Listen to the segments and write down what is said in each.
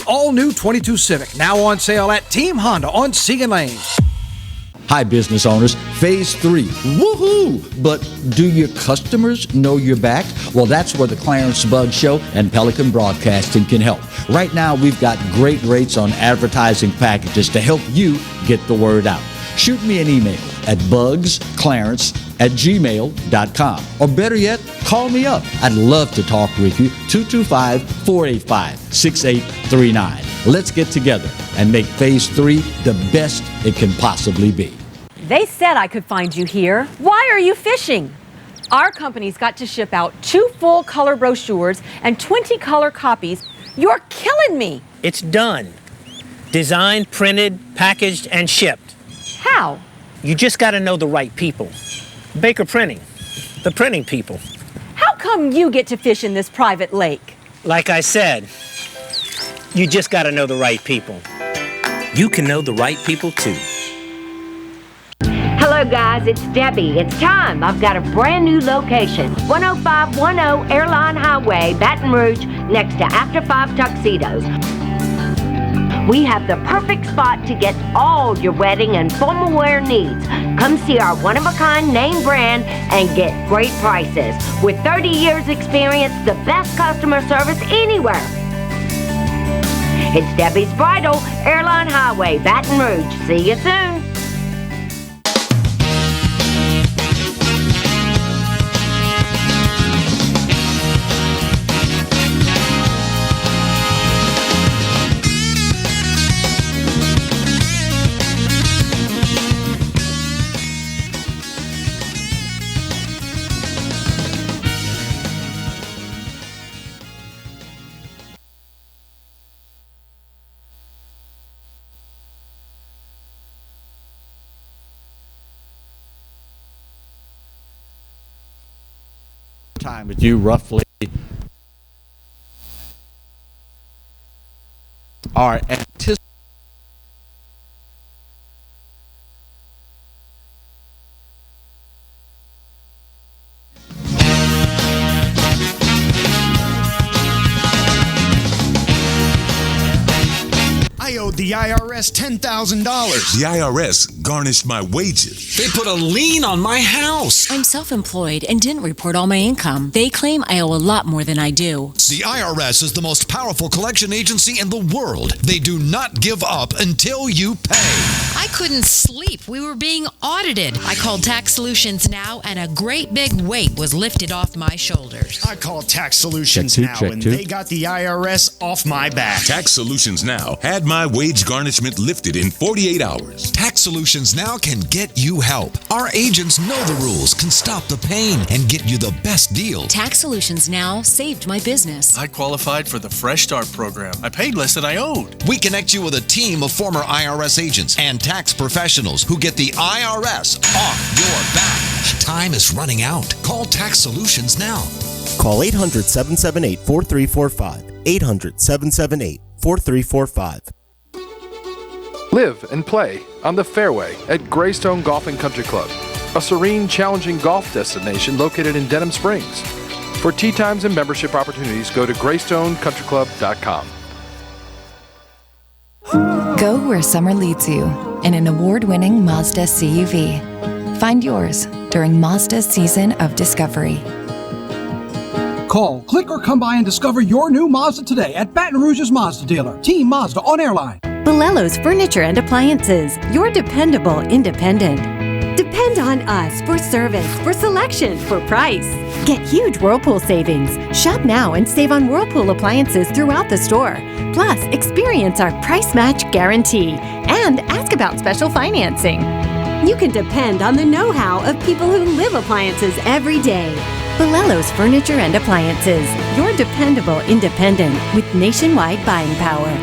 The all-new 22 Civic, now on sale at Team Honda on Siegen Lane. Hi, business owners. Phase 3. Woohoo! But do your customers know you're back? Well, that's where the Clarence Bug Show and Pelican Broadcasting can help. Right now, we've got great rates on advertising packages to help you get the word out. Shoot me an email at bugsclarence@gmail.com. Or better yet, call me up. I'd love to talk with you. 225-485-6839. Let's get together and make Phase 3 the best it can possibly be. They said I could find you here. Why are you fishing? Our company's got to ship out 2 full color brochures and 20 color copies. You're killing me. It's done. Designed, printed, packaged, and shipped. How? You just got to know the right people. Baker Printing, the printing people. How come you get to fish in this private lake? Like I said, you just got to know the right people. You can know the right people too. Hello guys, it's Debbie. It's time. I've got a brand new location. 10510 Airline Highway, Baton Rouge, next to After 5 Tuxedos. We have the perfect spot to get all your wedding and formal wear needs. Come see our one-of-a-kind name brand and get great prices. With 30 years experience, the best customer service anywhere. It's Debbie's Bridal, Airline Highway, Baton Rouge. See you soon. Time with you roughly are anticipated. I owed the IRS $10,000. The IRS garnished my wages. They put a lien on my house. I'm self-employed and didn't report all my income. They claim I owe a lot more than I do. The IRS is the most powerful collection agency in the world. They do not give up until you pay. I couldn't sleep. We were being audited. I called Tax Solutions Now, and a great big weight was lifted off my shoulders. I called Tax Solutions Now, and they got the IRS off my back. Tax Solutions Now had my wage garnishment lifted in 48 hours. Tax Solutions Now can get you help. Our agents know the rules, can stop the pain, and get you the best deal. Tax Solutions Now saved my business. I qualified for the Fresh Start program. I paid less than I owed. We connect you with a team of former IRS agents and tax professionals who get the IRS off your back. Time is running out. Call Tax Solutions now. Call 800-778-4345. 800-778-4345. Live and play on the fairway at Greystone Golf and Country Club, a serene, challenging golf destination located in Denham Springs. For tee times and membership opportunities, go to GreystonecountryClub.com. Go where summer leads you in an award-winning Mazda CUV. Find yours during Mazda's season of discovery. Call, click, or come by and discover your new Mazda today at Baton Rouge's Mazda dealer, Team Mazda on AIRLINE. Bolello's Furniture and Appliances, your dependable independent. Depend on us for service, for selection, for price. Get huge Whirlpool savings. Shop now and save on Whirlpool appliances throughout the store. Plus, experience our price match guarantee and ask about special financing. You can depend on the know-how of people who live appliances every day. Bolello's Furniture and Appliances, your dependable independent with nationwide buying power.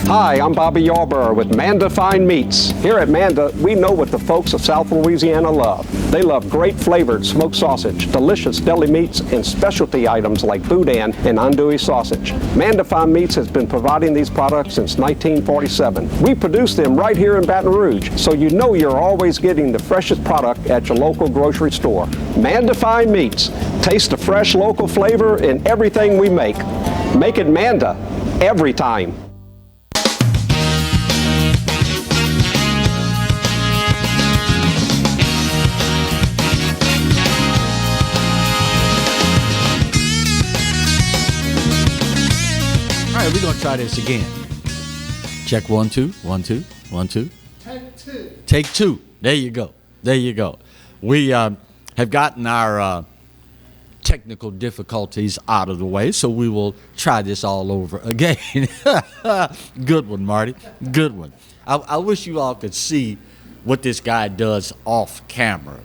Hi, I'm Bobby Yarborough with MANDA Fine Meats. Here at MANDA, we know what the folks of South Louisiana love. They love great flavored smoked sausage, delicious deli meats, and specialty items like boudin and andouille sausage. MANDA Fine Meats has been providing these products since 1947. We produce them right here in Baton Rouge, so you know you're always getting the freshest product at your local grocery store. MANDA Fine Meats. Taste the fresh local flavor in everything we make. Make it MANDA. every time. All right, we're going to try this again. Check 1, 2, 1, 2, 1, 2. Take two. Take two. There you go. There you go. We have gotten our technical difficulties out of the way, so we will try this all over again. Good one, Marty. Good one. I wish you all could see what this guy does off camera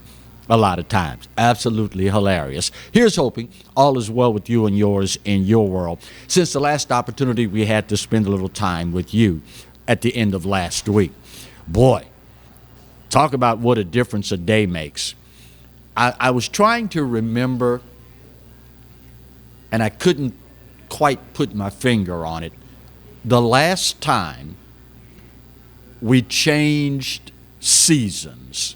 a lot of times. Absolutely hilarious. Here's hoping all is well with you and yours in your world. Since the last opportunity we had to spend a little time with you at the end of last week. Boy, talk about what a difference a day makes. I was trying to remember, and I couldn't quite put my finger on it, the last time we changed seasons,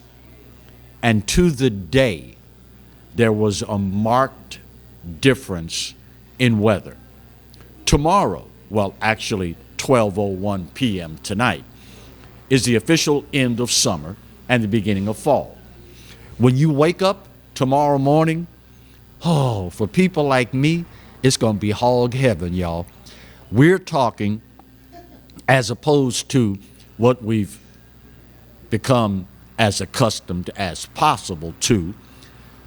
and to the day there was a marked difference in weather. Tomorrow, well, actually 12:01 p.m. tonight, is the official end of summer and the beginning of fall. When you wake up tomorrow morning, oh, for people like me, it's going to be hog heaven, y'all. We're talking, as opposed to what we've become as accustomed as possible to,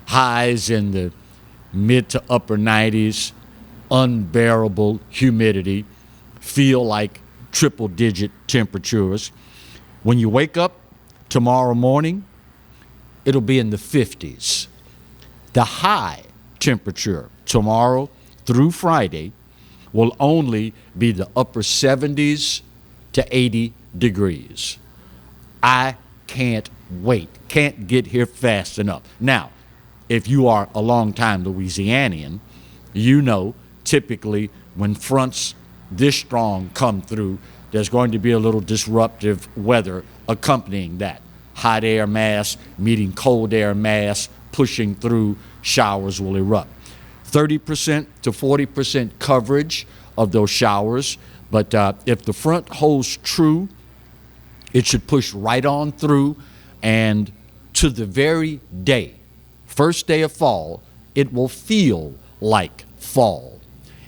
highs in the mid to upper 90s, unbearable humidity, feel like triple-digit temperatures. When you wake up tomorrow morning, it'll be in the 50s. The high temperature tomorrow through Friday will only be the upper 70s to 80 degrees. I can't wait. Can't get here fast enough. Now, if you are a long-time Louisianian, you know typically when fronts this strong come through, there's going to be a little disruptive weather accompanying that. Hot air mass meeting cold air mass, pushing through, showers will erupt. 30% to 40% coverage of those showers, but if the front holds true, it should push right on through, and to the very day, first day of fall, it will feel like fall.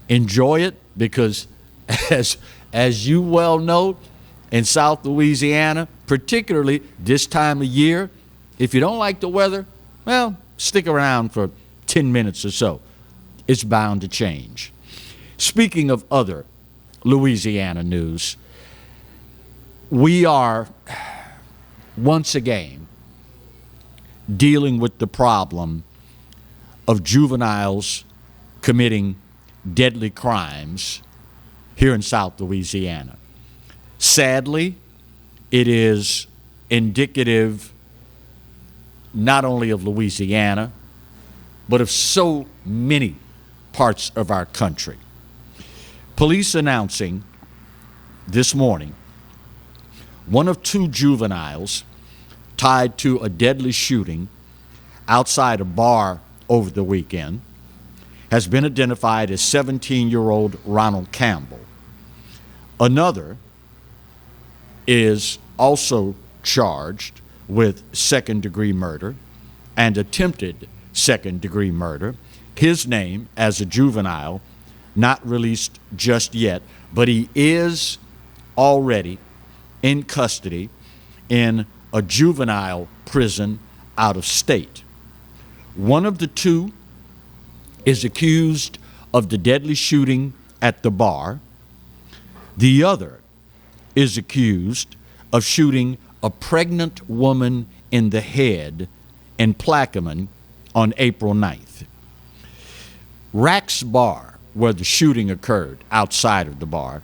Enjoy it, because as you well know, in South Louisiana, particularly this time of year, if you don't like the weather, well, stick around for 10 minutes or so. It's bound to change. Speaking of other Louisiana news, we are once again dealing with the problem of juveniles committing deadly crimes here in South Louisiana. Sadly, it is indicative not only of Louisiana, but of so many parts of our country. Police announcing this morning one of two juveniles tied to a deadly shooting outside a bar over the weekend has been identified as 17-year-old Ronald Campbell. Another is also charged with second-degree murder and attempted second-degree murder. His name, as a juvenile, not released just yet, but he is already in custody in a juvenile prison out of state. One of the two is accused of the deadly shooting at the bar. The other is accused of shooting a pregnant woman in the head in Plaquemine on April 9th. Rack's Bar, where the shooting occurred outside of the bar,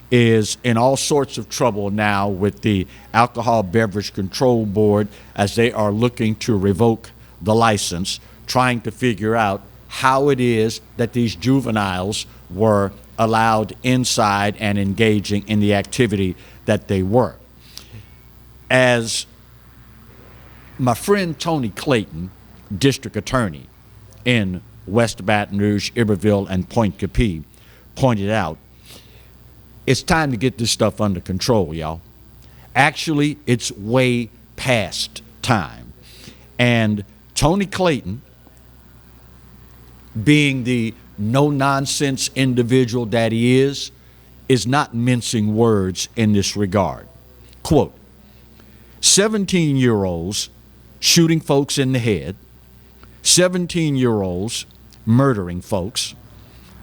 is in all sorts of trouble now with the Alcohol Beverage Control Board as they are looking to revoke the license, trying to figure out how it is that these juveniles were allowed inside and engaging in the activity that they were. As my friend Tony Clayton, district attorney in West Baton Rouge, Iberville, and Pointe Coupee, pointed out, It's time to get this stuff under control, y'all. Actually, it's way past time. And Tony Clayton, being the no-nonsense individual that he is not mincing words in this regard. Quote, 17-year-olds shooting folks in the head, 17-year-olds murdering folks.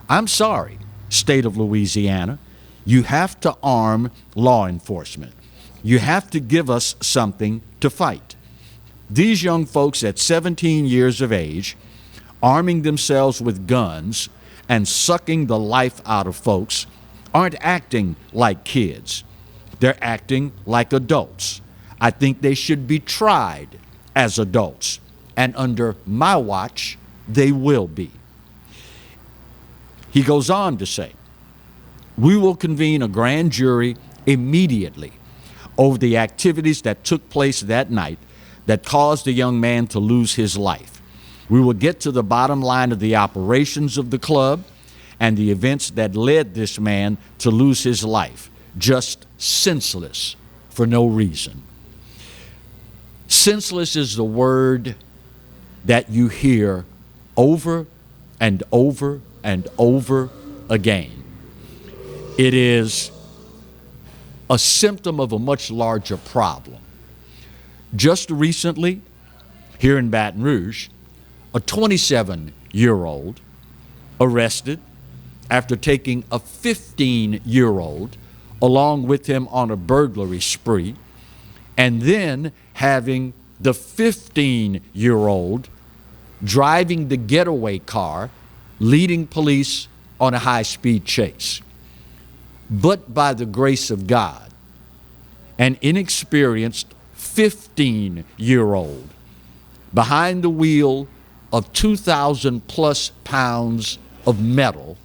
I'm sorry, state of Louisiana. You have to arm law enforcement. You have to give us something to fight. These young folks at 17 years of age, arming themselves with guns and sucking the life out of folks, aren't acting like kids. They're acting like adults. I think they should be tried as adults, and under my watch, they will be. He goes on to say, we will convene a grand jury immediately over the activities that took place that night that caused the young man to lose his life. We will get to the bottom line of the operations of the club and the events that led this man to lose his life, just senseless for no reason. Senseless is the word that you hear over and over and over again. It is a symptom of a much larger problem. Just recently, here in Baton Rouge, a 27-year-old arrested after taking a 15-year-old along with him on a burglary spree, and then having the 15-year-old driving the getaway car, leading police on a high-speed chase. But by the grace of God, an inexperienced 15-year-old behind the wheel of 2,000 plus pounds of metal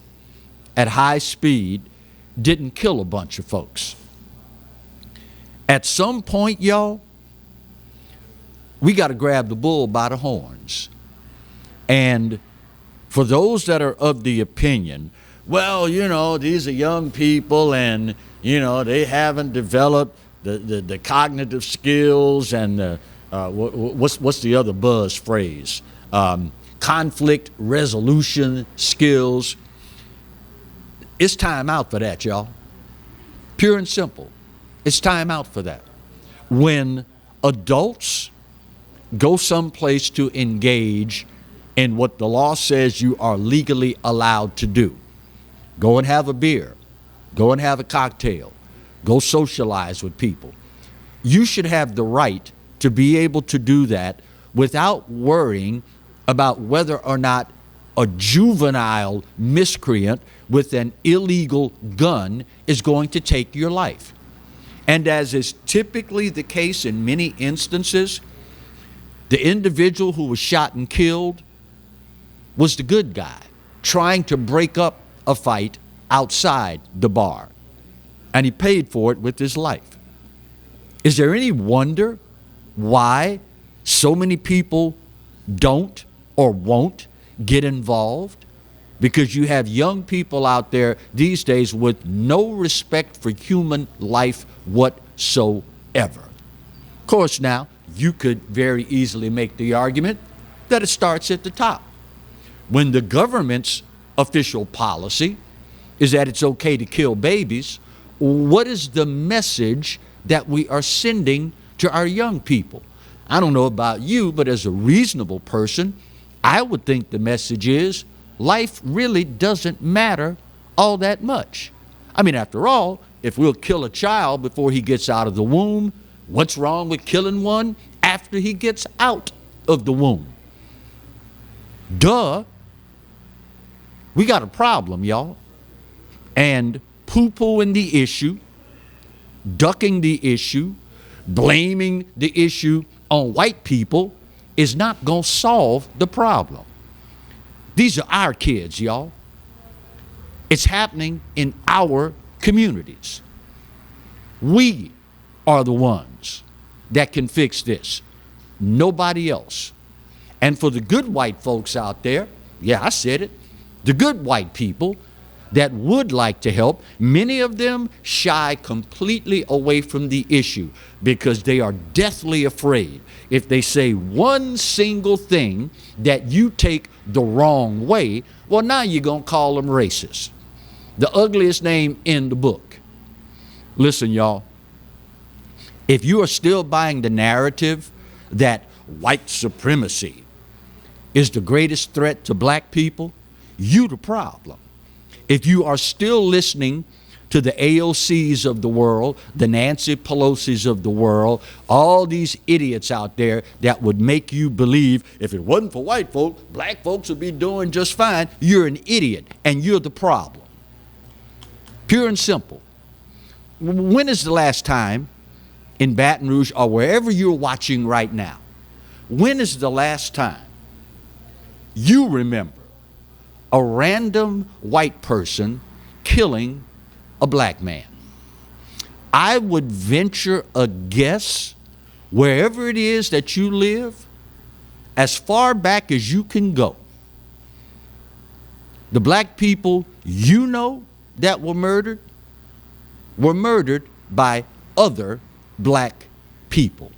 at high speed didn't kill a bunch of folks. At some point, y'all, we got to grab the bull by the horns. And for those that are of the opinion, well, you know, these are young people and, you know, they haven't developed the cognitive skills and the, what's the other buzz phrase? Conflict resolution skills. It's time out for that, y'all. Pure and simple. It's time out for that. When adults go someplace to engage in what the law says you are legally allowed to do, go and have a beer, go and have a cocktail, go socialize with people. You should have the right to be able to do that without worrying about whether or not a juvenile miscreant with an illegal gun is going to take your life. And as is typically the case in many instances, the individual who was shot and killed was the good guy trying to break up a fight outside the bar. And he paid for it with his life. Is there any wonder why so many people don't or won't get involved? Because you have young people out there these days with no respect for human life whatsoever. Of course, now, you could very easily make the argument that it starts at the top. When the government's official policy is that it's okay to kill babies, what is the message that we are sending to our young people? I don't know about you, but as a reasonable person, I would think the message is life really doesn't matter all that much. I mean, after all, if we'll kill a child before he gets out of the womb, what's wrong with killing one after he gets out of the womb? Duh. We got a problem, y'all. And poo-pooing the issue, ducking the issue, blaming the issue on white people is not going to solve the problem. These are our kids, y'all. It's happening in our communities. We are the ones that can fix this. Nobody else. And for the good white folks out there, yeah, I said it, the good white people, that would like to help, many of them shy completely away from the issue because they are deathly afraid if they say one single thing that you take the wrong way, well, now you're going to call them racist. The ugliest name in the book. Listen, y'all, if you are still buying the narrative that white supremacy is the greatest threat to black people, you the problem. If you are still listening to the AOCs of the world, the Nancy Pelosi's of the world, all these idiots out there that would make you believe if it wasn't for white folks, black folks would be doing just fine, you're an idiot and you're the problem. Pure and simple. When is the last time in Baton Rouge or wherever you're watching right now, when is the last time you remember a random white person killing a black man? I would venture a guess, wherever it is that you live, as far back as you can go, the black people you know that were murdered by other black people.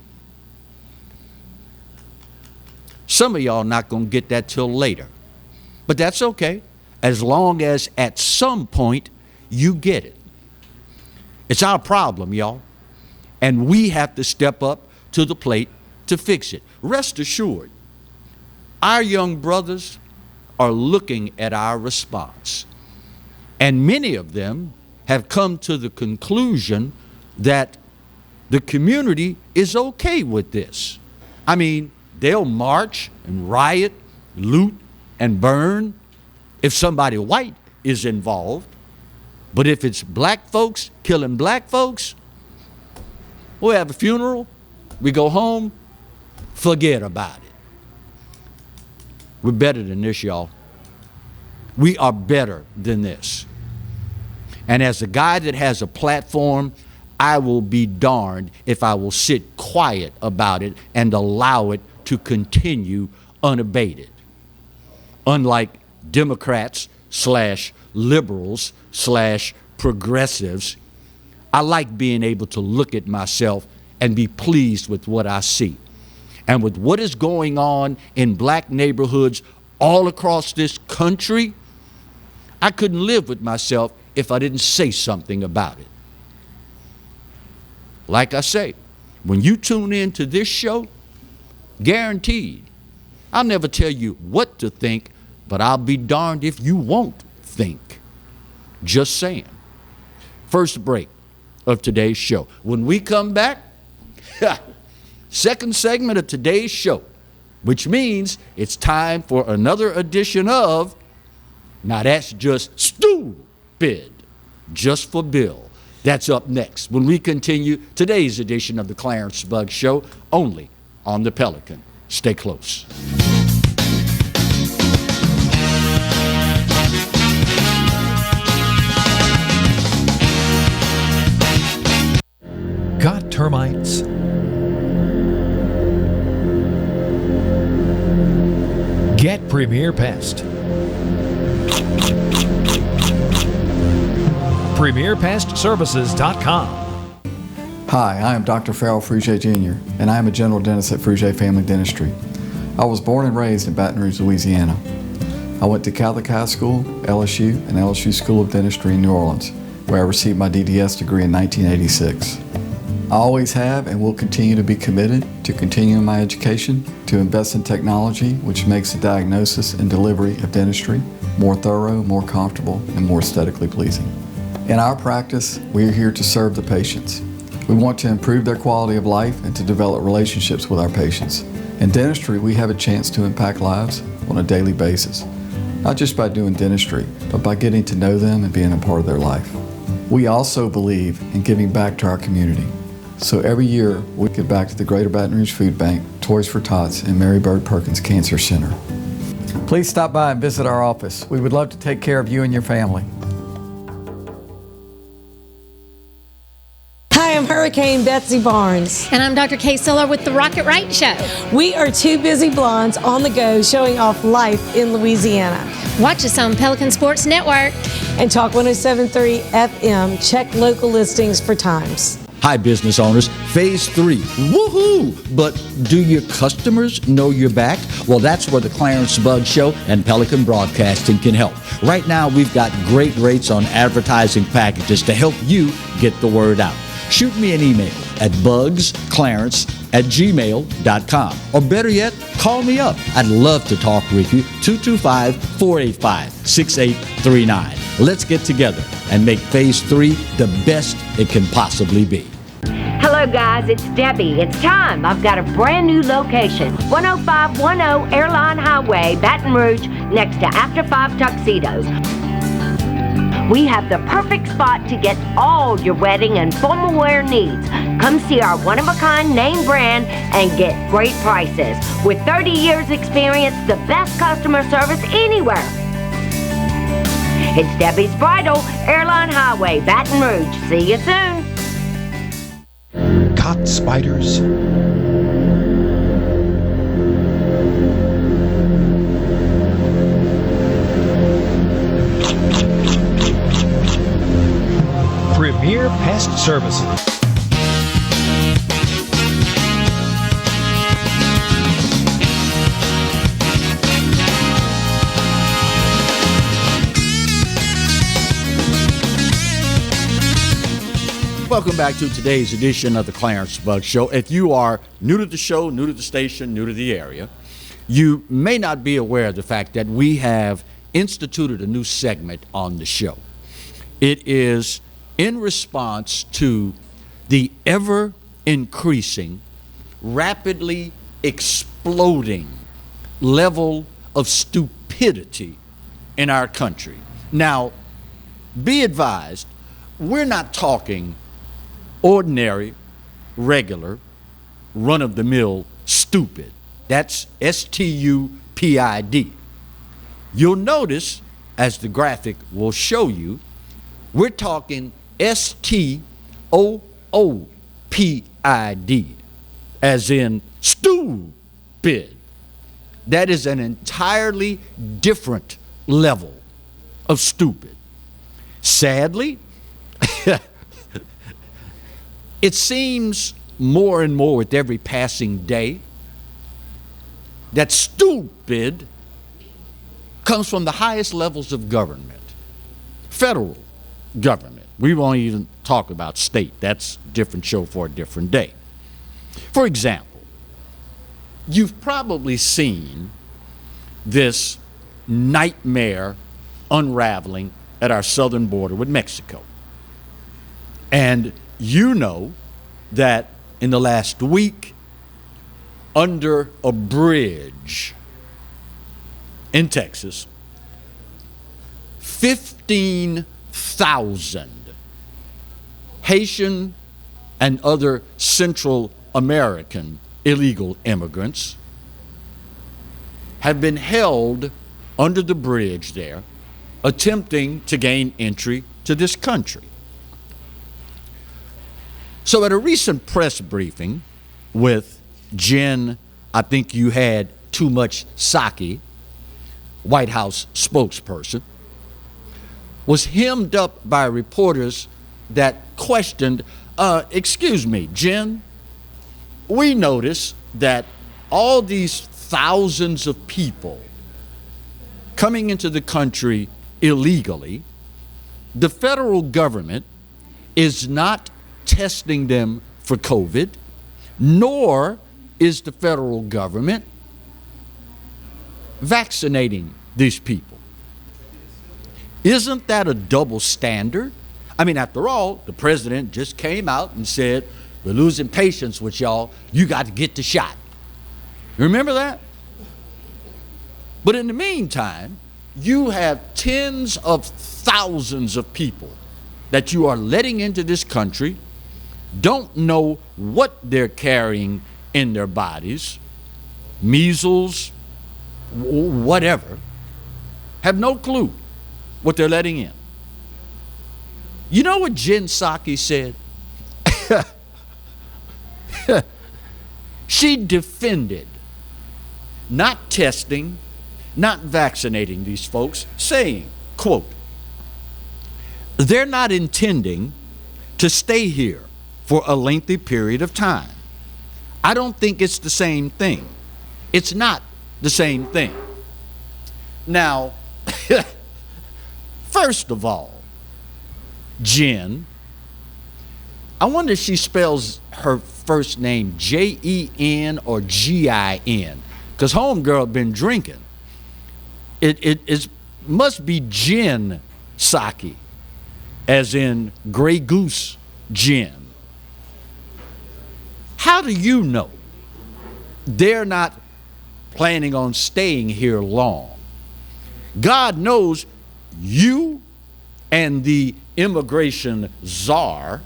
Some of y'all not going to get that till later. But that's okay, as long as at some point you get it. It's our problem, y'all. And we have to step up to the plate to fix it. Rest assured, our young brothers are looking at our response. And many of them have come to the conclusion that the community is okay with this. I mean, they'll march and riot, loot, and burn if somebody white is involved. But if it's black folks killing black folks, we have a funeral, we go home, forget about it. We're better than this, y'all. We are better than this. And as a guy that has a platform, I will be darned if I will sit quiet about it and allow it to continue unabated. Unlike Democrats / liberals / progressives, I like being able to look at myself and be pleased with what I see. And with what is going on in black neighborhoods all across this country, I couldn't live with myself if I didn't say something about it. Like I say, when you tune in to this show, guaranteed, I'll never tell you what to think, but I'll be darned if you won't think. Just saying. First break of today's show. When we come back, second segment of today's show, which means it's time for another edition of Now That's Just Stupid, just for Bill. That's up next when we continue today's edition of the Clarence Bugg Show, only on the Pelican. Stay close. Got termites? Get Premier Pest. PremierPestServices.com. Hi, I am Dr. Farrell Frugier Jr., and I am a general dentist at Frugier Family Dentistry. I was born and raised in Baton Rouge, Louisiana. I went to Catholic High School, LSU, and LSU School of Dentistry in New Orleans, where I received my DDS degree in 1986. I always have and will continue to be committed to continuing my education, to invest in technology which makes the diagnosis and delivery of dentistry more thorough, more comfortable, and more aesthetically pleasing. In our practice, we are here to serve the patients. We want to improve their quality of life and to develop relationships with our patients. In dentistry, we have a chance to impact lives on a daily basis, not just by doing dentistry, but by getting to know them and being a part of their life. We also believe in giving back to our community. So every year, we give back to the Greater Baton Rouge Food Bank, Toys for Tots, and Mary Bird Perkins Cancer Center. Please stop by and visit our office. We would love to take care of you and your family. Hi, I'm Hurry Hurricane Betsy Barnes. And I'm Dr. Kay Siller with the Rocket Right Show. We are two busy blondes on the go showing off life in Louisiana. Watch us on Pelican Sports Network. And Talk 107.3 FM. Check local listings for times. Hi, business owners. Phase 3. Woohoo! But do your customers know you're back? Well, that's where the Clarence Bug Show and Pelican Broadcasting can help. Right now, we've got great rates on advertising packages to help you get the word out. Shoot me an email at bugsclarence@gmail.com. Or better yet, call me up. I'd love to talk with you. 225-485-6839. Let's get together and make Phase 3 the best it can possibly be. Hello guys, it's Debbie. It's time. I've got a brand new location. 10510 Airline Highway, Baton Rouge, next to After 5 Tuxedos. We have the perfect spot to get all your wedding and formal wear needs. Come see our one-of-a-kind name brand and get great prices. With 30 years experience, the best customer service anywhere. It's Debbie's Bridal, Airline Highway, Baton Rouge. See you soon. Caught spiders. Premier Pest Services. Welcome back to today's edition of the Clarence Bug Show. If you are new to the show, new to the station, new to the area, you may not be aware of the fact that we have instituted a new segment on the show. It is in response to the ever-increasing, rapidly exploding level of stupidity in our country. Now, be advised, we're not talking ordinary, regular, run-of-the-mill stupid. That's S-T-U-P-I-D. You'll notice, as the graphic will show you, we're talking S-T-O-O-P-I-D, as in stupid. That is an entirely different level of stupid. Sadly, it seems more and more with every passing day that stupid comes from the highest levels of government. Federal government. We won't even talk about state. That's a different show for a different day. For example, you've probably seen this nightmare unraveling at our southern border with Mexico. And you know that in the last week, under a bridge in Texas, 15,000 Haitian and other Central American illegal immigrants have been held under the bridge there, attempting to gain entry to this country. So at a recent press briefing with Jen, I think you had too much sake, White House spokesperson, was hemmed up by reporters that questioned, excuse me, Jen, we notice that all these thousands of people coming into the country illegally, the federal government is not testing them for COVID, nor is the federal government vaccinating these people. Isn't that a double standard? I mean, after all, the president just came out and said, we're losing patience with y'all. You got to get the shot. Remember that? But in the meantime, you have tens of thousands of people that you are letting into this country, don't know what they're carrying in their bodies, measles, whatever, have no clue what they're letting in. You know what Jen Psaki said? She defended not testing, not vaccinating these folks, saying, quote, they're not intending to stay here for a lengthy period of time. I don't think it's the same thing. It's not the same thing. Now, first of all, Jen, I wonder if she spells her first name Jen or Gin, because homegirl been drinking. It must be gin sake, as in Grey Goose gin. How do you know they're not planning on staying here long? God knows you and the immigration czar,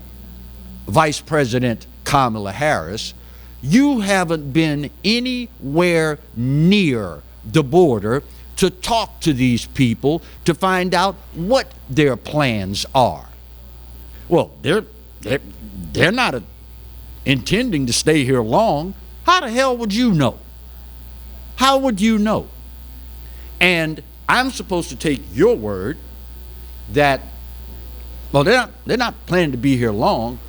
Vice President Kamala Harris, you haven't been anywhere near the border to talk to these people to find out what their plans are. Well, they're not intending to stay here long. How the hell would you know? How would you know? And I'm supposed to take your word that, well, they're not planning to be here long.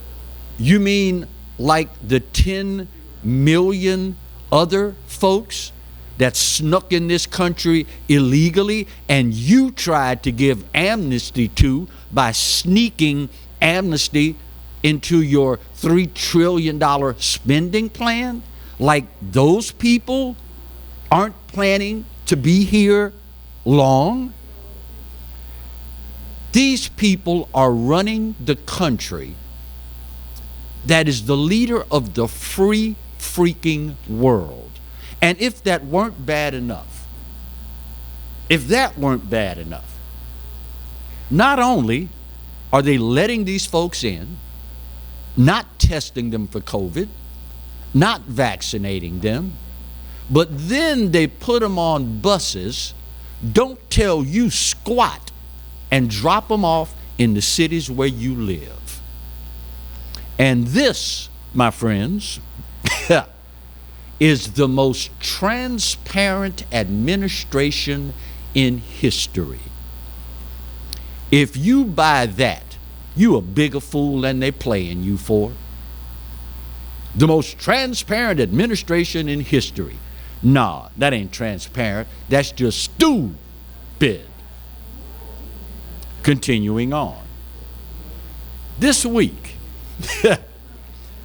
You mean like the 10 million other folks that snuck in this country illegally and you tried to give amnesty to by sneaking amnesty into your $3 trillion spending plan? Like those people aren't planning to be here long? These people are running the country that is the leader of the free freaking world. And if that weren't bad enough, not only are they letting these folks in, not testing them for COVID, not vaccinating them, but then they put them on buses, don't tell you squat, and drop them off in the cities where you live. And this, my friends, is the most transparent administration in history. If you buy that, you a bigger fool than they playing you for. The most transparent administration in history. Nah, that ain't transparent. That's just stupid. Continuing on. This week,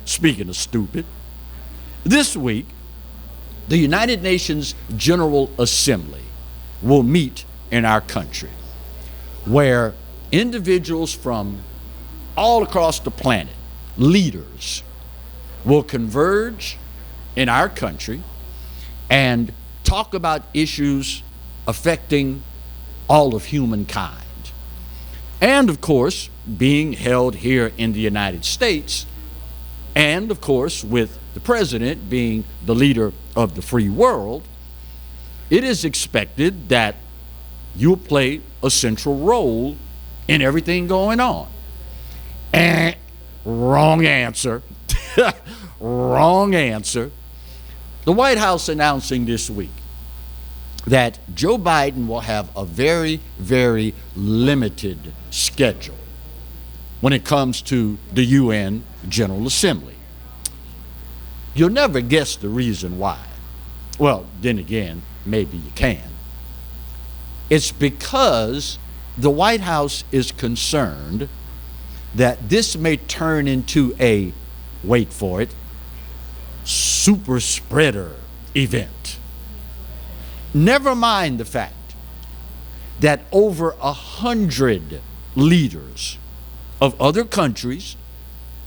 speaking of stupid, this week, the United Nations General Assembly will meet in our country, where individuals from all across the planet, leaders, will converge in our country and talk about issues affecting all of humankind. And of course, being held here in the United States, and of course, with the president being the leader of the free world, it is expected that you'll play a central role in everything going on. Wrong answer. Wrong answer. The White House announcing this week that Joe Biden will have a very, very limited schedule when it comes to the UN General Assembly. You'll never guess the reason why. Well, then again, maybe you can. It's because the White House is concerned that this may turn into a, wait for it, super spreader event. Never mind the fact that over 100 leaders of other countries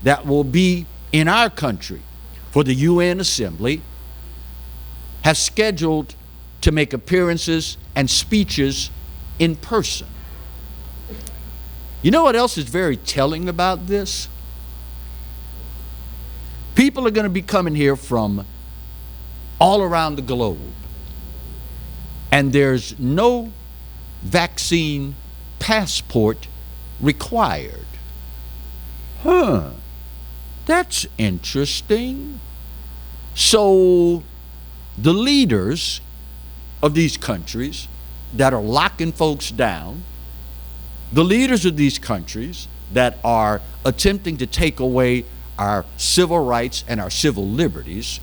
that will be in our country for the UN Assembly have scheduled to make appearances and speeches in person. You know what else is very telling about this? People are going to be coming here from all around the globe, and there's no vaccine passport required. That's interesting. So the leaders of these countries that are locking folks down, the leaders of these countries that are attempting to take away our civil rights and our civil liberties,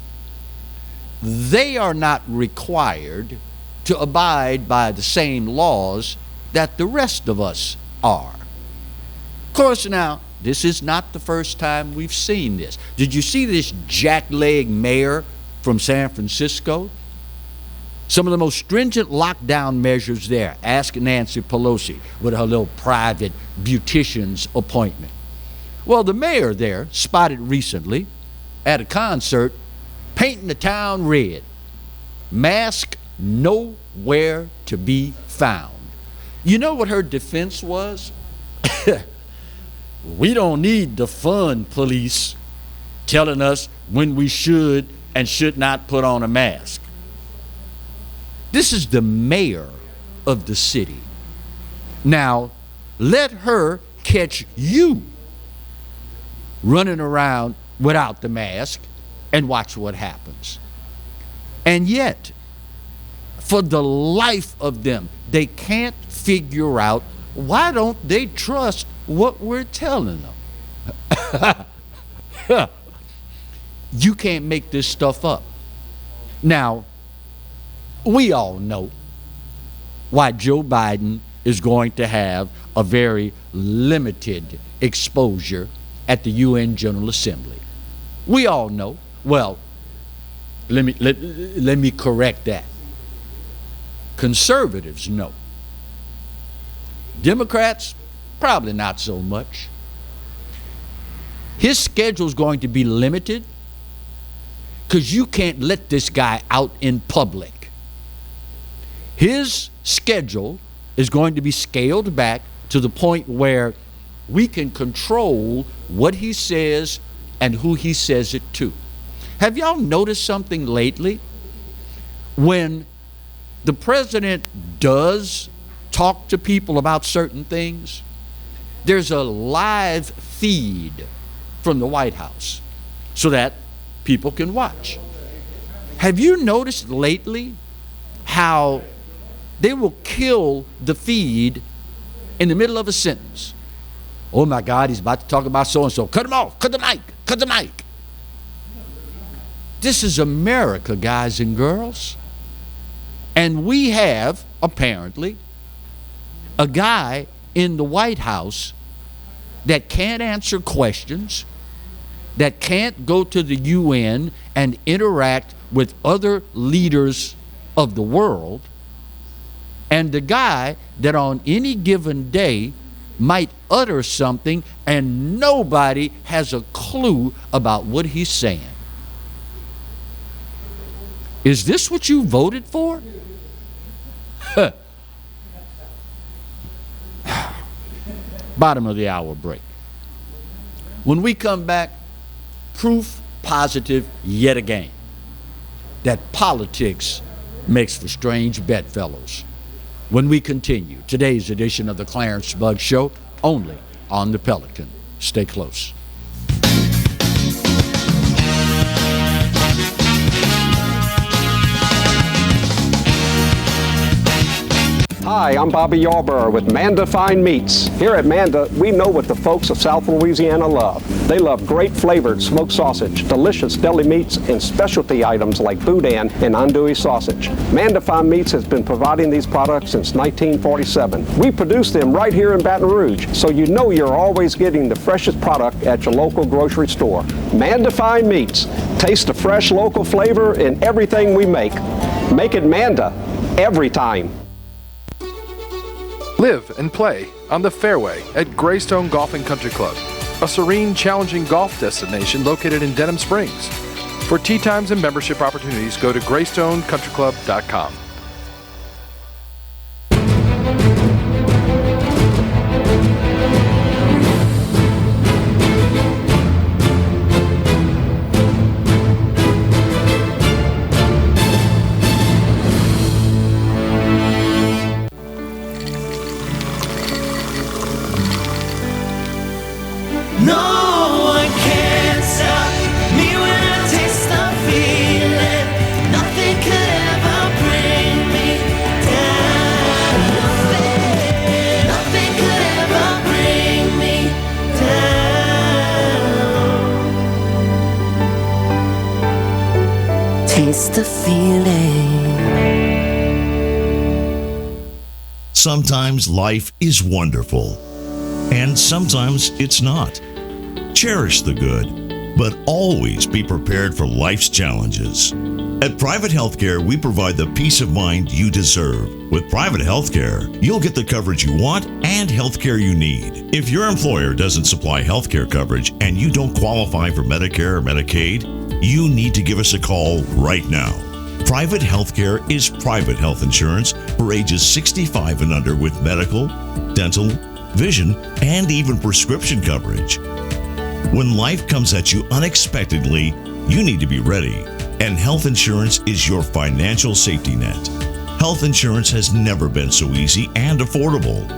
they are not required to abide by the same laws that the rest of us are. Of course, now, this is not the first time we've seen this. Did you see this jackleg mayor from San Francisco? Some of the most stringent lockdown measures there. Ask Nancy Pelosi with her little private beautician's appointment. Well, the mayor there spotted recently at a concert painting the town red. Mask nowhere to be found. You know what her defense was? We don't need the fun police telling us when we should and should not put on a mask. This is the mayor of the city. Now, let her catch you running around without the mask and watch what happens. And yet, for the life of them, they can't figure out, why don't they trust what we're telling them? You can't make this stuff up. Now, we all know why Joe Biden is going to have a very limited exposure at the UN General Assembly. We all know. Well, let me correct that. Conservatives know. Democrats, probably not so much. His schedule is going to be limited because you can't let this guy out in public. His schedule is going to be scaled back to the point where we can control what he says and who he says it to. Have y'all noticed something lately? When the president does talk to people about certain things, there's a live feed from the White House so that people can watch. Have you noticed lately how they will kill the feed in the middle of a sentence? Oh my God, he's about to talk about so-and-so. Cut him off, cut the mic, cut the mic. This is America, guys and girls. And we have, apparently, a guy in the White House that can't answer questions, that can't go to the UN and interact with other leaders of the world, and the guy that on any given day might utter something and nobody has a clue about what he's saying. Is this what you voted for? Bottom of the hour break. When we come back, proof positive yet again that politics makes for strange bedfellows. When we continue today's edition of the Clarence Bugg Show, only on the Pelican. Stay close. Hi, I'm Bobby Yarborough with MANDA Fine Meats. Here at MANDA, we know what the folks of South Louisiana love. They love great flavored smoked sausage, delicious deli meats, and specialty items like boudin and andouille sausage. MANDA Fine Meats has been providing these products since 1947. We produce them right here in Baton Rouge, so you know you're always getting the freshest product at your local grocery store. MANDA Fine Meats. Taste the fresh local flavor in everything we make. Make it MANDA every time. Live and play on the fairway at Greystone Golf and Country Club, a serene, challenging golf destination located in Denham Springs. For tee times and membership opportunities, go to greystonecountryclub.com. No one can stop me when I taste the feeling. Taste the feeling. Sometimes life is wonderful, and sometimes it's not. Cherish the good, but always be prepared for life's challenges. At Private Healthcare, we provide the peace of mind you deserve. With Private Healthcare, you'll get the coverage you want and healthcare you need. If your employer doesn't supply healthcare coverage and you don't qualify for Medicare or Medicaid, you need to give us a call right now. Private Healthcare is private health insurance for ages 65 and under with medical, dental, vision, and even prescription coverage. When life comes at you unexpectedly, you need to be ready. And health insurance is your financial safety net. Health insurance has never been so easy and affordable.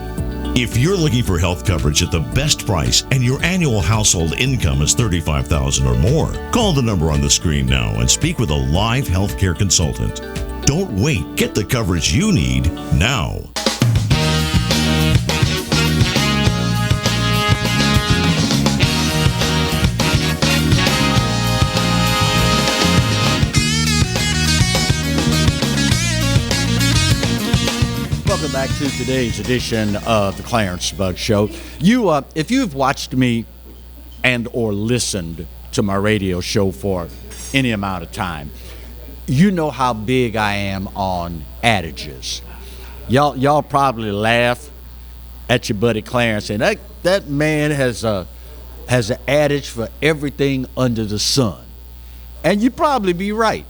If you're looking for health coverage at the best price and your annual household income is $35,000 or more, call the number on the screen now and speak with a live healthcare consultant. Don't wait. Get the coverage you need now. Welcome back to today's edition of the Clarence Bug Show. If you've watched me and or listened to my radio show for any amount of time, you know how big I am on adages. Y'all probably laugh at your buddy Clarence and that man has an adage for everything under the sun. And you'd probably be right.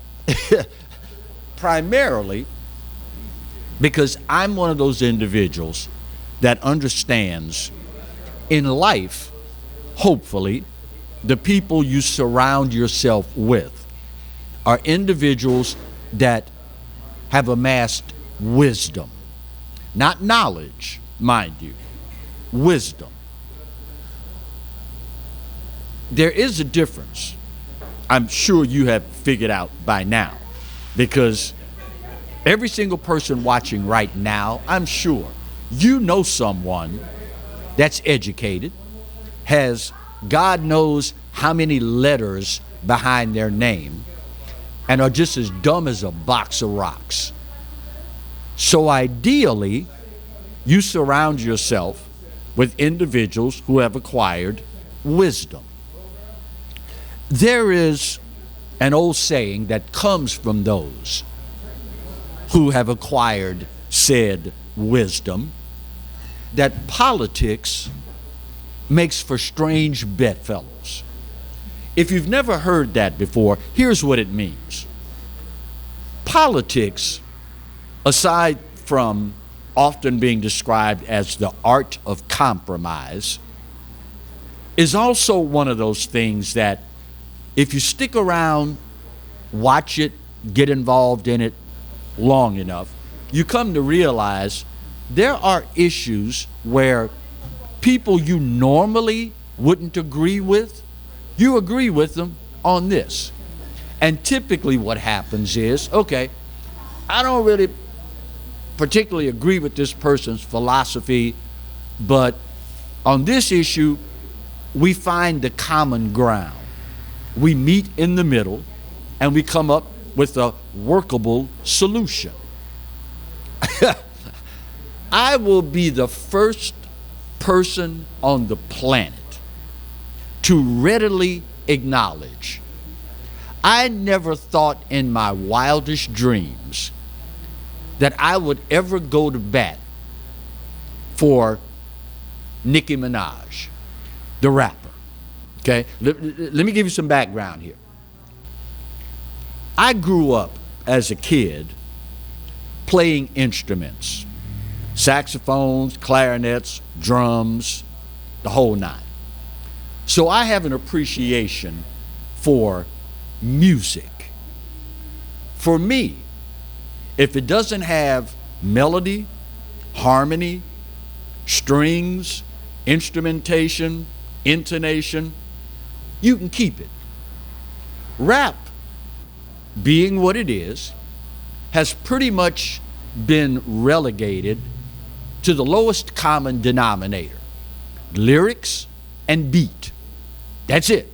Primarily because I'm one of those individuals that understands in life, hopefully, the people you surround yourself with are individuals that have amassed wisdom. Not knowledge, mind you, wisdom. There is a difference. I'm sure you have figured out by now, because every single person watching right now, I'm sure you know someone that's educated, has God knows how many letters behind their name, and are just as dumb as a box of rocks. So ideally, you surround yourself with individuals who have acquired wisdom. There is an old saying that comes from those who have acquired said wisdom, that politics makes for strange bedfellows. If you've never heard that before, here's what it means. Politics, aside from often being described as the art of compromise, is also one of those things that if you stick around, watch it, get involved in it long enough, you come to realize there are issues where people you normally wouldn't agree with, you agree with them on this. And typically what happens is, okay, I don't really particularly agree with this person's philosophy, but on this issue, we find the common ground. We meet in the middle and we come up with a workable solution. I will be the first person on the planet to readily acknowledge I never thought in my wildest dreams that I would ever go to bat for Nicki Minaj, the rapper. Okay, let me give you some background here. I grew up as a kid playing instruments, saxophones, clarinets, drums, the whole nine. So I have an appreciation for music. For me, if it doesn't have melody, harmony, strings, instrumentation, intonation, you can keep it. Rap, being what it is, has pretty much been relegated to the lowest common denominator, lyrics and beat. That's it.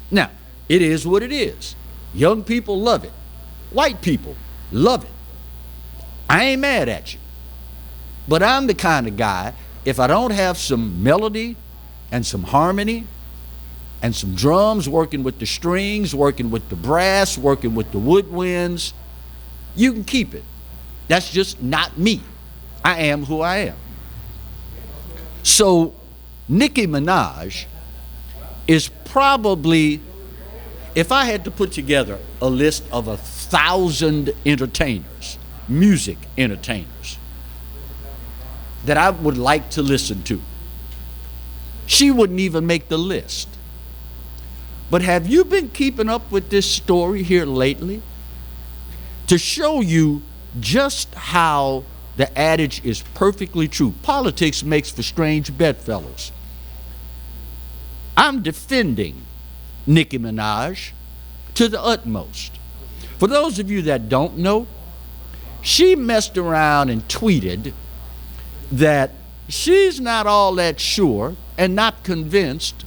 Now, it is what it is. Young people love it. white people love it. I ain't mad at you. But I'm the kind of guy, if I don't have some melody and some harmony and some drums working with the strings, working with the brass, working with the woodwinds, you can keep it. That's just not me. I am who I am. So Nicki Minaj is probably, if I had to put together a list of 1,000 entertainers, music entertainers, that I would like to listen to, she wouldn't even make the list. But have you been keeping up with this story here lately? To show you just how the adage is perfectly true. Politics makes for strange bedfellows. I'm defending Nicki Minaj to the utmost. For those of you that don't know, she messed around and tweeted that she's not all that sure and not convinced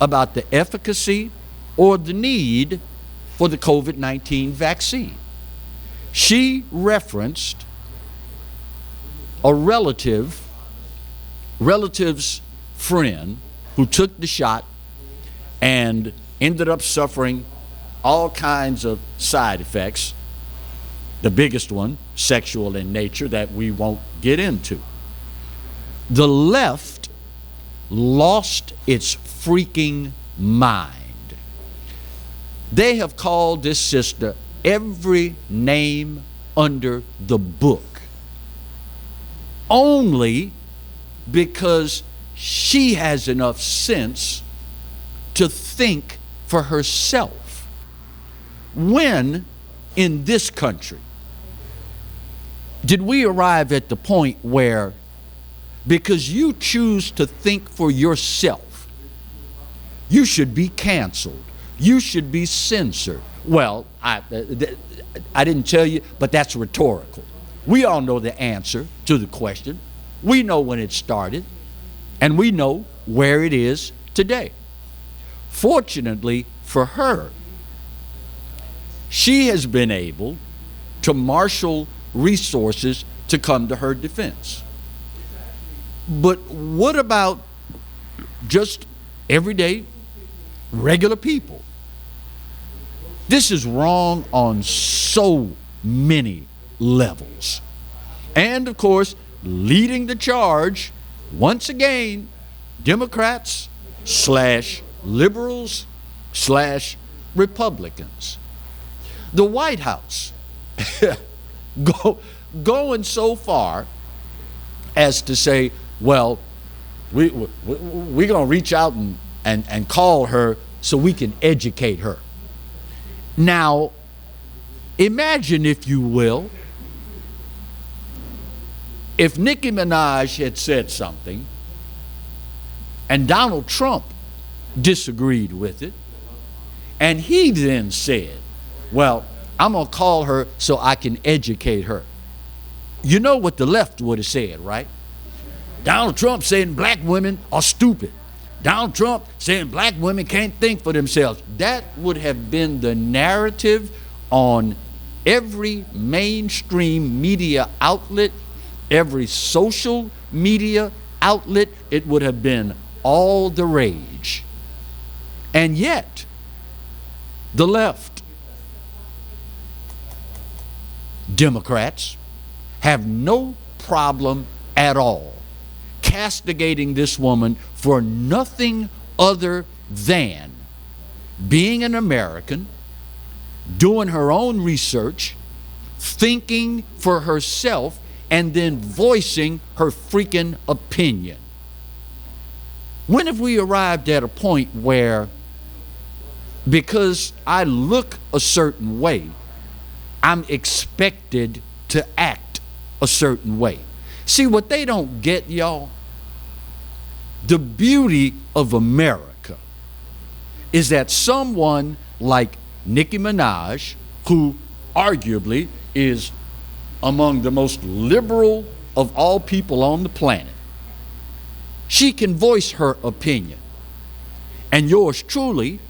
about the efficacy or the need for the COVID-19 vaccine. She referenced a relative's friend who took the shot and ended up suffering all kinds of side effects. The biggest one, sexual in nature, that we won't get into. The left lost its freaking mind. They have called this sister every name under the book, only because she has enough sense to think for herself. When in this country did we arrive at the point where, because you choose to think for yourself, you should be canceled, you should be censored? Well, I didn't tell you, but that's rhetorical. We all know the answer to the question. We know when it started, and we know where it is today. Fortunately for her, she has been able to marshal resources to come to her defense. But what about just everyday, regular people? This is wrong on so many levels. And of course, leading the charge, once again, Democrats / liberals / Republicans. The White House going so far as to say, well, we're going to reach out and call her so we can educate her. Now, imagine, if you will, if Nicki Minaj had said something and Donald Trump disagreed with it, and he then said, well, I'm going to call her so I can educate her. You know what the left would have said, right? Donald Trump saying black women are stupid. Donald Trump saying black women can't think for themselves. That would have been the narrative on every mainstream media outlet, every social media outlet. It would have been all the rage. And yet, the left, Democrats, have no problem at all castigating this woman for nothing other than being an American, doing her own research, thinking for herself, and then voicing her freaking opinion. When have we arrived at a point where, because I look a certain way, I'm expected to act a certain way? See, what they don't get, y'all, the beauty of America is that someone like Nicki Minaj, who arguably is among the most liberal of all people on the planet, she can voice her opinion. And yours truly,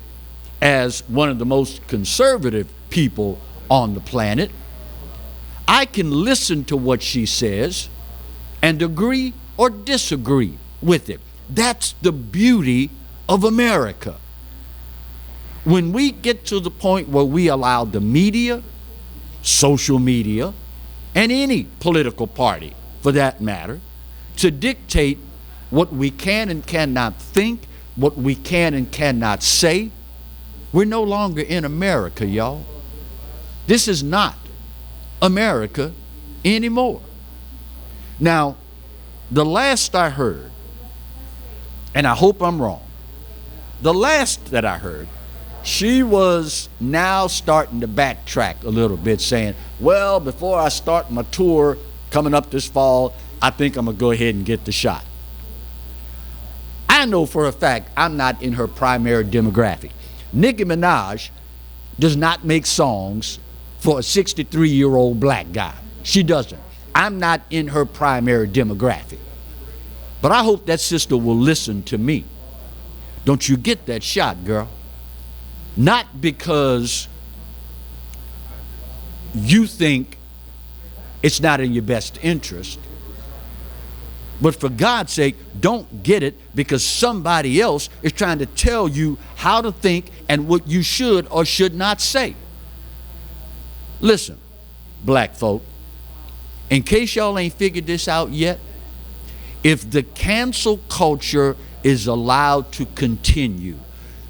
as one of the most conservative people on the planet. I can listen to what she says and agree or disagree with it. That's the beauty of America. When we get to the point where we allow the media, social media, and any political party, for that matter, to dictate what we can and cannot think, what we can and cannot say, we're no longer in America, y'all. This is not America anymore. Now, the last I heard, and I hope I'm wrong, the last that I heard, she was now starting to backtrack a little bit, saying, well, before I start my tour coming up this fall, I think I'm going to go ahead and get the shot. I know for a fact I'm not in her primary demographic. Nicki Minaj does not make songs for a 63-year-old black guy. She doesn't. I'm not in her primary demographic. But I hope that sister will listen to me. Don't you get that shot, girl. Not because you think it's not in your best interest, but for God's sake, don't get it because somebody else is trying to tell you how to think and what you should or should not say. Listen, black folk, in case y'all ain't figured this out yet, if the cancel culture is allowed to continue,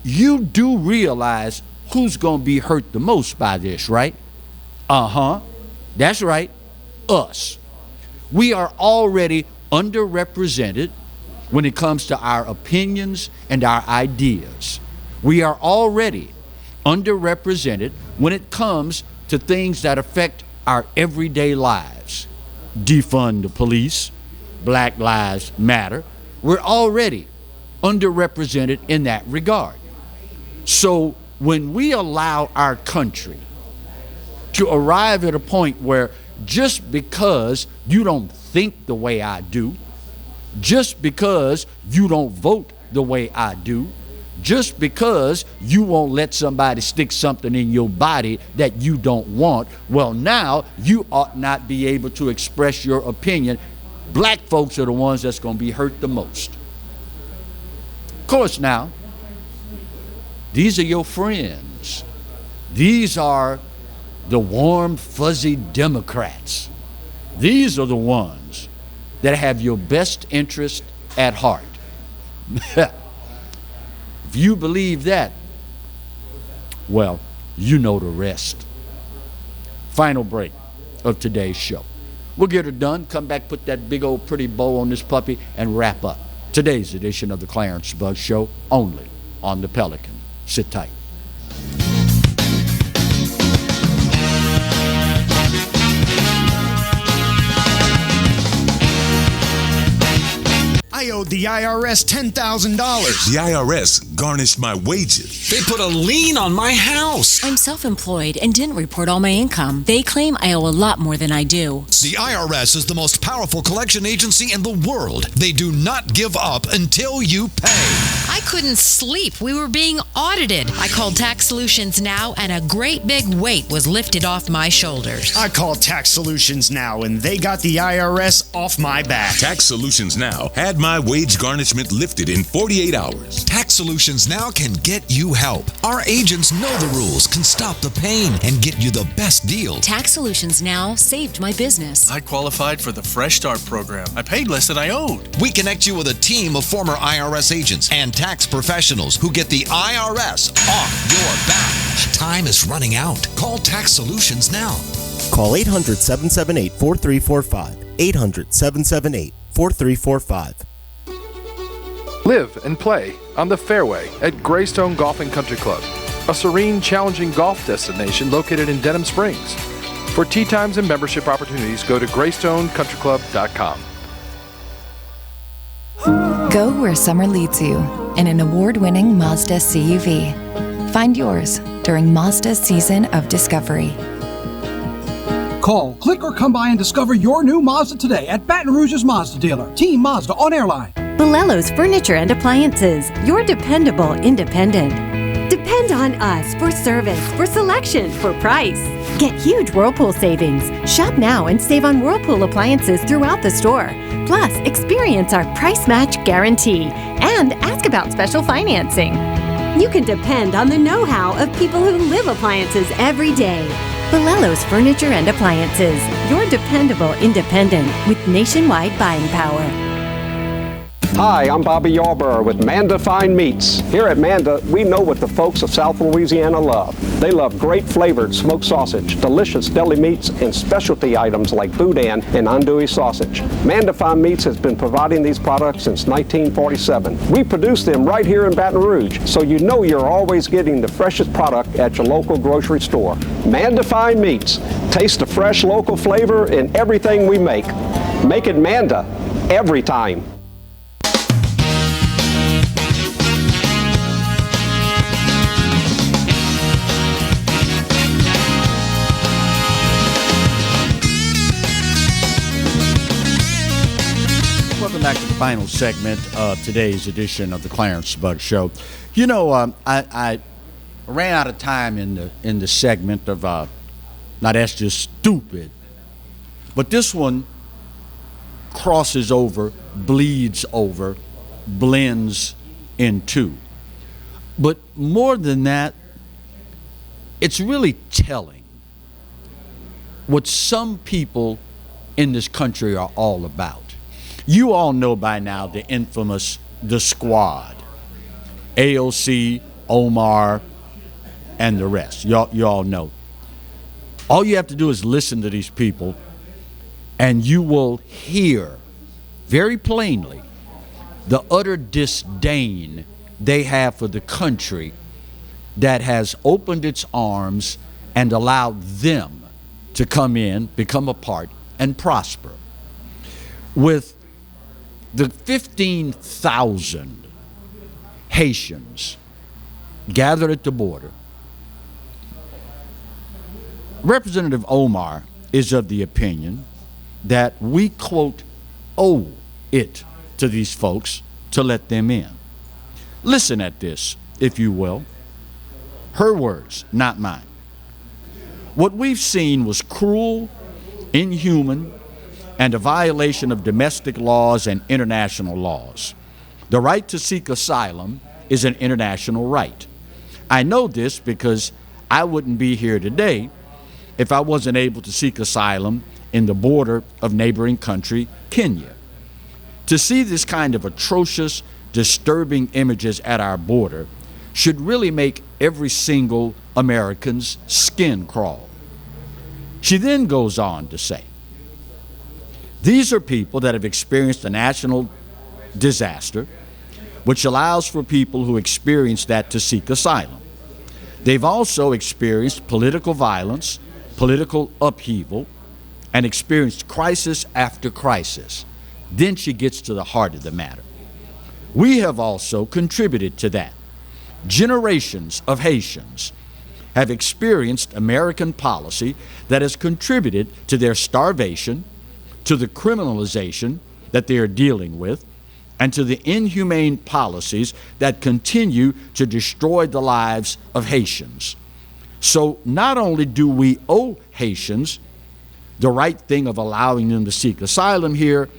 you do realize who's going to be hurt the most by this, right? That's right, us. We are already underrepresented when it comes to our opinions and our ideas. We are already underrepresented when it comes to things that affect our everyday lives. Defund the police, Black Lives Matter. We're already underrepresented in that regard. So when we allow our country to arrive at a point where just because you don't think the way I do, just because you don't vote the way I do, just because you won't let somebody stick something in your body that you don't want, well, now you ought not be able to express your opinion. Black folks are the ones that's going to be hurt the most. Of course, now, these are your friends. These are the warm, fuzzy Democrats. These are the ones that have your best interest at heart. If you believe that, well, you know the rest. Final break of today's show. We'll get it done, come back, put that big old pretty bow on this puppy, and wrap up today's edition of the Clarence Buzz Show, only on the Pelican. Sit tight. I owed the IRS $10,000. The IRS garnished my wages. They put a lien on my house. I'm self-employed and didn't report all my income. They claim I owe a lot more than I do. The IRS is the most powerful collection agency in the world. They do not give up until you pay. I couldn't sleep. We were being audited. I called Tax Solutions Now, and a great big weight was lifted off my shoulders. I called Tax Solutions Now, and they got the IRS off my back. Tax Solutions Now had my wage garnishment lifted in 48 hours. Tax Solutions Now can get you help. Our agents know the rules, can stop the pain, and get you the best deal. Tax Solutions Now saved my business. I qualified for the Fresh Start program. I paid less than I owed. We connect you with a team of former IRS agents and tax professionals who get the IRS off your back. Time is running out. Call Tax Solutions now. Call 800-778-4345. 800-778-4345. Live and play on the fairway at Greystone Golf and Country Club, a serene, challenging golf destination located in Denham Springs. For tee times and membership opportunities, go to greystonecountryclub.com. Go where summer leads you in an award-winning Mazda CUV. Find yours during Mazda's season of discovery. Call, click, or come by and discover your new Mazda today at Baton Rouge's Mazda dealer, Team Mazda on AIRLINE. Bolello's Furniture and Appliances, your dependable independent. Depend on us for service, for selection, for price. Get huge Whirlpool savings. Shop now and save on Whirlpool appliances throughout the store. Plus, experience our price match guarantee and ask about special financing. You can depend on the know-how of people who live appliances every day. Bolello's Furniture and Appliances. Your dependable independent with nationwide buying power. Hi, I'm Bobby Yarborough with MANDA Fine Meats. Here at MANDA, we know what the folks of South Louisiana love. They love great flavored smoked sausage, delicious deli meats, and specialty items like boudin and andouille sausage. MANDA Fine Meats has been providing these products since 1947. We produce them right here in Baton Rouge, so you know you're always getting the freshest product at your local grocery store. MANDA Fine Meats. Taste the fresh local flavor in everything we make. Make it MANDA every time. Back to the final segment of today's edition of the Clarence Bug Show. You know, I ran out of time in the segment of now that's just stupid, but this one crosses over, bleeds over, blends into. But more than that, it's really telling what some people in this country are all about. You all know by now the infamous The Squad, AOC, Omar, and the rest. You all know. All you have to do is listen to these people, and you will hear very plainly the utter disdain they have for the country that has opened its arms and allowed them to come in, become a part, and prosper. With the 15,000 Haitians gathered at the border, Representative Omar is of the opinion that we, quote, owe it to these folks to let them in. Listen at this, if you will. Her words, not mine. What we've seen was cruel, inhuman, and a violation of domestic laws and international laws. The right to seek asylum is an international right. I know this because I wouldn't be here today if I wasn't able to seek asylum in the border of neighboring country, Kenya. To see this kind of atrocious, disturbing images at our border should really make every single American's skin crawl. She then goes on to say, these are people that have experienced a national disaster, which allows for people who experience that to seek asylum. They've also experienced political violence, political upheaval, and experienced crisis after crisis. Then she gets to the heart of the matter. We have also contributed to that. Generations of Haitians have experienced American policy that has contributed to their starvation, to the criminalization that they are dealing with, and to the inhumane policies that continue to destroy the lives of Haitians. So not only do we owe Haitians the right thing of allowing them to seek asylum here,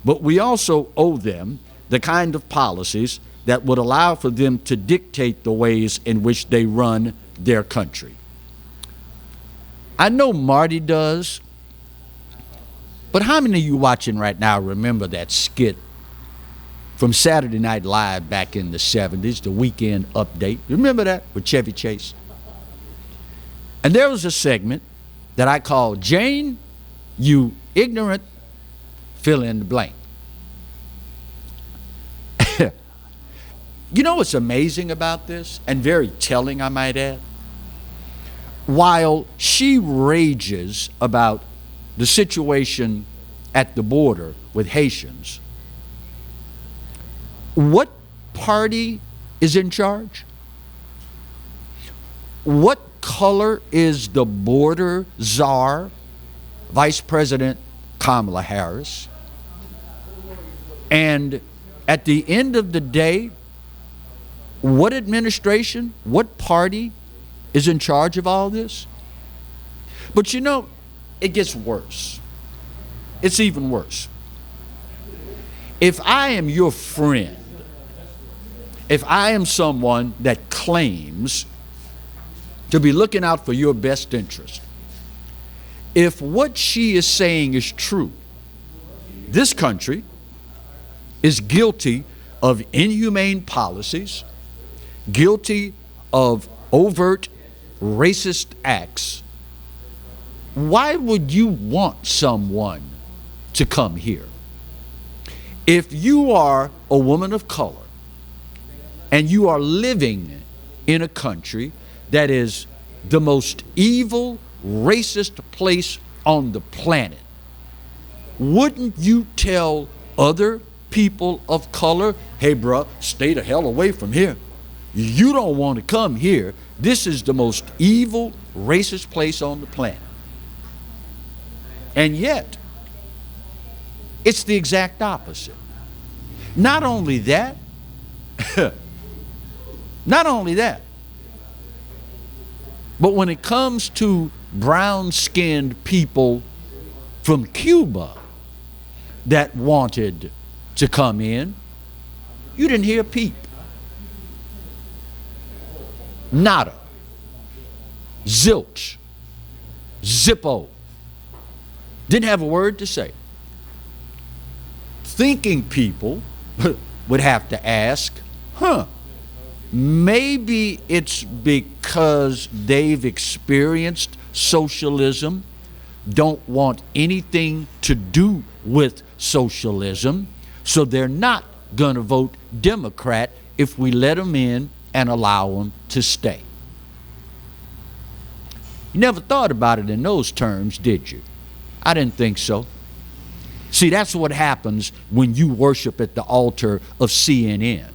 but we also owe them the kind of policies that would allow for them to dictate the ways in which they run their country. I know Marty does. But how many of you watching right now remember that skit from Saturday Night Live back in the 70s, the Weekend Update? Remember that with Chevy Chase? And there was a segment that I called, Jane, you ignorant, fill in the blank. You know what's amazing about this, and very telling, I might add? While she rages about the situation at the border with Haitians, what party is in charge? What color is the border czar, Vice President Kamala Harris? And at the end of the day, what administration, what party is in charge of all this? But you know, it gets worse. It's even worse. If I am your friend, if I am someone that claims to be looking out for your best interest, if what she is saying is true, this country is guilty of inhumane policies, guilty of overt racist acts. Why would you want someone to come here? If you are a woman of color and you are living in a country that is the most evil, racist place on the planet, wouldn't you tell other people of color, hey bruh, stay the hell away from here. You don't want to come here. This is the most evil, racist place on the planet. And yet, it's the exact opposite. Not only that, but when it comes to brown-skinned people from Cuba that wanted to come in, you didn't hear a peep. Nada. Zilch. Zippo. Didn't have a word to say. Thinking people would have to ask, maybe it's because they've experienced socialism, don't want anything to do with socialism, so they're not going to vote Democrat if we let them in and allow them to stay. You never thought about it in those terms, did you? I didn't think so. See, that's what happens when you worship at the altar of CNN.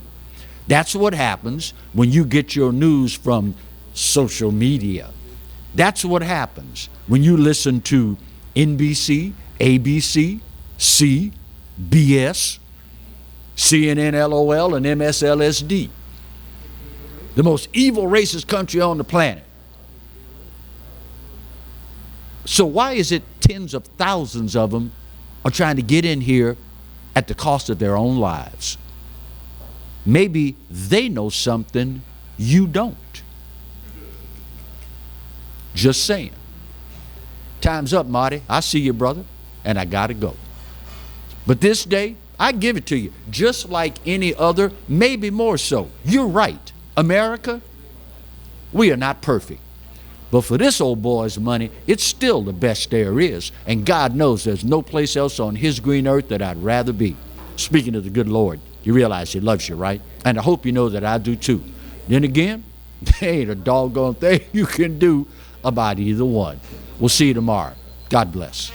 That's what happens when you get your news from social media. That's what happens when you listen to NBC, ABC, CBS, CNN LOL, and MSLSD. The most evil, racist country on the planet. So why is it tens of thousands of them are trying to get in here at the cost of their own lives? Maybe they know something you don't. Just saying. Time's up, Marty. I see you, brother, and I gotta go. But this day, I give it to you, just like any other, maybe more so. You're right. America, we are not perfect. But for this old boy's money, it's still the best there is. And God knows there's no place else on his green earth that I'd rather be. Speaking of the good Lord, you realize he loves you, right? And I hope you know that I do too. Then again, there ain't a doggone thing you can do about either one. We'll see you tomorrow. God bless.